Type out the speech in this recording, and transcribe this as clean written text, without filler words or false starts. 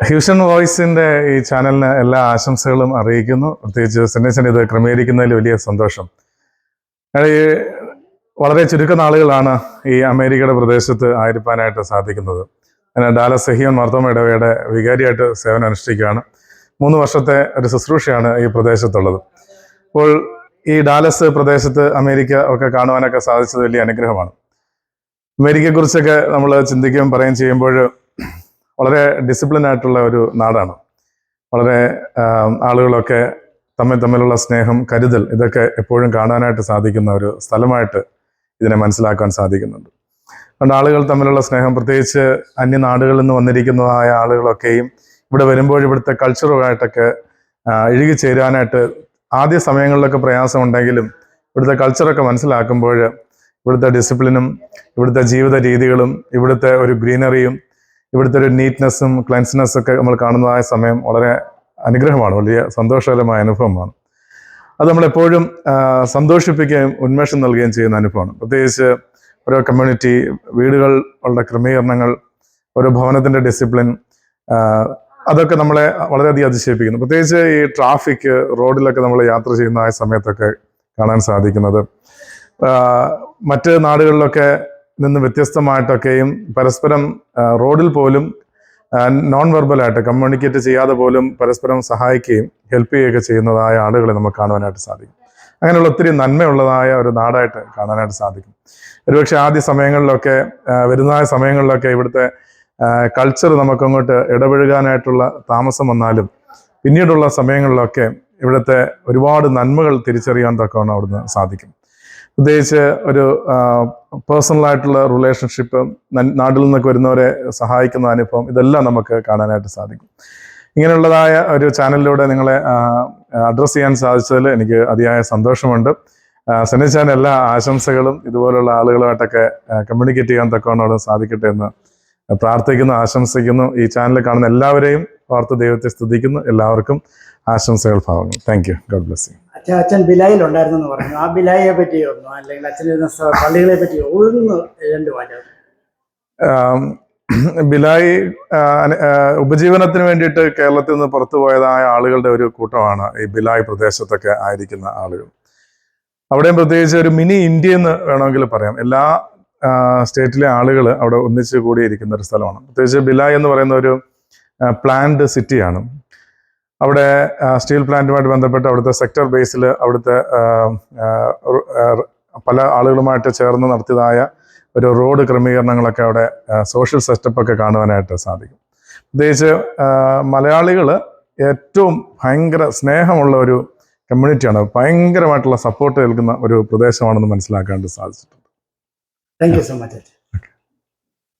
ഹ്യൂഷൻ വോയിസിന്റെ ഈ ചാനലിന് എല്ലാ ആശംസകളും അറിയിക്കുന്നു. പ്രത്യേകിച്ച് സെന്നേച്ചൻ ഇത് ക്രമീകരിക്കുന്നതിൽ വലിയ സന്തോഷം. ഈ വളരെ ചുരുക്കം നാളുകളാണ് ഈ അമേരിക്കയുടെ പ്രദേശത്ത് ആയിരിക്കാനായിട്ട് സാധിക്കുന്നത്. ഞാൻ ഡാലസ് സെഹിയോൻ മാർത്തോമ ഇടവകയുടെ വികാരിയായിട്ട് സേവനം അനുഷ്ഠിക്കുകയാണ്. 3 വർഷത്തെ ഒരു ശുശ്രൂഷയാണ് ഈ പ്രദേശത്തുള്ളത്. അപ്പോൾ ഈ ഡാലസ് പ്രദേശത്ത് അമേരിക്ക ഒക്കെ കാണുവാനൊക്കെ സാധിച്ചത് വലിയ അനുഗ്രഹമാണ്. അമേരിക്കയെക്കുറിച്ചൊക്കെ നമ്മൾ ചിന്തിക്കുകയും പറയുകയും ചെയ്യുമ്പോൾ വളരെ ഡിസിപ്ലിൻ ആയിട്ടുള്ള ഒരു നാടാണ്. വളരെ ആളുകളൊക്കെ തമ്മിലുള്ള സ്നേഹം, കരുതൽ, ഇതൊക്കെ എപ്പോഴും കാണാനായിട്ട് സാധിക്കുന്ന ഒരു സ്ഥലമായിട്ട് ഇതിനെ മനസ്സിലാക്കാൻ സാധിക്കുന്നുണ്ട്. അതുകൊണ്ട് ആളുകൾ തമ്മിലുള്ള സ്നേഹം, പ്രത്യേകിച്ച് അന്യനാടുകളിൽ നിന്ന് വന്നിരിക്കുന്നതായ ആളുകളൊക്കെയും ഇവിടെ വരുമ്പോൾ ഇവിടുത്തെ കൾച്ചറുമായിട്ടൊക്കെ ഇഴുകിച്ചേരാനായിട്ട് ആദ്യ സമയങ്ങളിലൊക്കെ പ്രയാസമുണ്ടെങ്കിലും ഇവിടുത്തെ കൾച്ചറൊക്കെ മനസ്സിലാക്കുമ്പോൾ ഇവിടുത്തെ ഡിസിപ്ലിനും ഇവിടുത്തെ ജീവിത രീതികളും ഇവിടുത്തെ ഒരു ഗ്രീനറിയും ഇവിടുത്തെ ഒരു നീറ്റ്നെസ്സും ക്ലെൻസിനെസ്സൊക്കെ നമ്മൾ കാണുന്നതായ സമയം വളരെ അനുഗ്രഹമാണ്, വലിയ സന്തോഷകരമായ അനുഭവമാണ്. അത് നമ്മളെപ്പോഴും സന്തോഷിപ്പിക്കുകയും ഉന്മേഷം നൽകുകയും ചെയ്യുന്ന അനുഭവമാണ്. പ്രത്യേകിച്ച് ഓരോ കമ്മ്യൂണിറ്റി, വീടുകളുടെ ക്രമീകരണങ്ങൾ, ഓരോ ഭവനത്തിൻ്റെ ഡിസിപ്ലിൻ, അതൊക്കെ നമ്മളെ വളരെയധികം അതിശയിപ്പിക്കുന്നു. പ്രത്യേകിച്ച് ഈ ട്രാഫിക്, റോഡിലൊക്കെ നമ്മൾ യാത്ര ചെയ്യുന്ന ആ സമയത്തൊക്കെ കാണാൻ സാധിക്കുന്നത് മറ്റ് നാടുകളിലൊക്കെ നിന്ന് വ്യത്യസ്തമായിട്ടൊക്കെയും പരസ്പരം റോഡിൽ പോലും നോൺ വെർബലായിട്ട് കമ്മ്യൂണിക്കേറ്റ് ചെയ്യാതെ പോലും പരസ്പരം സഹായിക്കുകയും ഹെൽപ്പ് ചെയ്യുകയൊക്കെ ചെയ്യുന്നതായ ആളുകളെ നമുക്ക് കാണുവാനായിട്ട് സാധിക്കും. അങ്ങനെയുള്ള ഒത്തിരി നന്മയുള്ളതായ ഒരു നാടായിട്ട് കാണാനായിട്ട് സാധിക്കും. ഒരുപക്ഷെ ആദ്യ സമയങ്ങളിലൊക്കെ വരുന്നതായ സമയങ്ങളിലൊക്കെ ഇവിടുത്തെ കൾച്ചർ നമുക്കങ്ങോട്ട് ഇടപഴകാനായിട്ടുള്ള താമസം വന്നാലും പിന്നീടുള്ള സമയങ്ങളിലൊക്കെ ഇവിടുത്തെ ഒരുപാട് നന്മകൾ തിരിച്ചറിയാൻ തക്കവണ്ണം അവിടുന്ന് സാധിക്കും. പ്രത്യേകിച്ച് ഒരു പേഴ്സണലായിട്ടുള്ള റിലേഷൻഷിപ്പ്, നാട്ടിൽ നിന്നൊക്കെ വരുന്നവരെ സഹായിക്കുന്ന അനുഭവം, ഇതെല്ലാം നമുക്ക് കാണാനായിട്ട് സാധിക്കും. ഇങ്ങനെയുള്ളതായ ഒരു ചാനലിലൂടെ നിങ്ങളെ അഡ്രസ്സ് ചെയ്യാൻ സാധിച്ചതിൽ എനിക്ക് അതിയായ സന്തോഷമുണ്ട്. സെന്നേച്ചാൻ എല്ലാ ആശംസകളും ഇതുപോലുള്ള ആളുകളുമായിട്ടൊക്കെ കമ്മ്യൂണിക്കേറ്റ് ചെയ്യാൻ തക്കവണ്ണം സാധിക്കട്ടെ എന്ന് പ്രാർത്ഥിക്കുന്നു, ആശംസിക്കുന്നു. ഈ ചാനൽ കാണുന്ന എല്ലാവരെയും ഓർത്ത് ദൈവത്തെ സ്തുതിക്കുന്നു. എല്ലാവർക്കും ആശംസകൾ, ഭാവങ്ങൾ. Thank you. God bless you. അച്ഛൻ ബിലായിൽ ഉണ്ടായിരുന്നു പറഞ്ഞു. ആ ബിലായിയെ പറ്റിയോ അല്ലെങ്കിൽ അച്ഛനിരുന്ന പള്ളികളെ പറ്റിയോ ഒന്ന് 2 വാചകം? ബിലായി ഉപജീവനത്തിന് വേണ്ടിയിട്ട് കേരളത്തിൽ നിന്ന് പുറത്തു പോയതായ ആളുകളുടെ ഒരു കൂട്ടമാണ് ഈ ബിലായി പ്രദേശത്തൊക്കെ ആയിരിക്കുന്ന ആളുകൾ. അവിടെയും പ്രത്യേകിച്ച് ഒരു മിനി ഇന്ത്യ എന്ന് വേണമെങ്കിൽ പറയാം. എല്ലാ സ്റ്റേറ്റിലെ ആളുകൾ അവിടെ ഒന്നിച്ച് കൂടിയിരിക്കുന്ന ഒരു സ്ഥലമാണ്. പ്രത്യേകിച്ച് ബിലായി എന്ന് പറയുന്ന ഒരു പ്ലാന്റ് സിറ്റിയാണ്. അവിടെ സ്റ്റീൽ പ്ലാന്റുമായിട്ട് ബന്ധപ്പെട്ട് അവിടുത്തെ സെക്ടർ ബേസിൽ അവിടുത്തെ പല ആളുകളുമായിട്ട് ചേർന്ന് നടത്തിയതായ ഒരു റോഡ് ക്രമീകരണങ്ങളൊക്കെ അവിടെ സോഷ്യൽ സെറ്റപ്പൊക്കെ കാണുവാനായിട്ട് സാധിക്കും. പ്രത്യേകിച്ച് മലയാളികൾ ഏറ്റവും ഭയങ്കര സ്നേഹമുള്ള ഒരു കമ്മ്യൂണിറ്റിയാണ്. ഭയങ്കരമായിട്ടുള്ള സപ്പോർട്ട് നൽകുന്ന ഒരു പ്രദേശമാണെന്ന് മനസ്സിലാക്കാൻ സാധിച്ചിട്ടുണ്ട്. Thank you so much.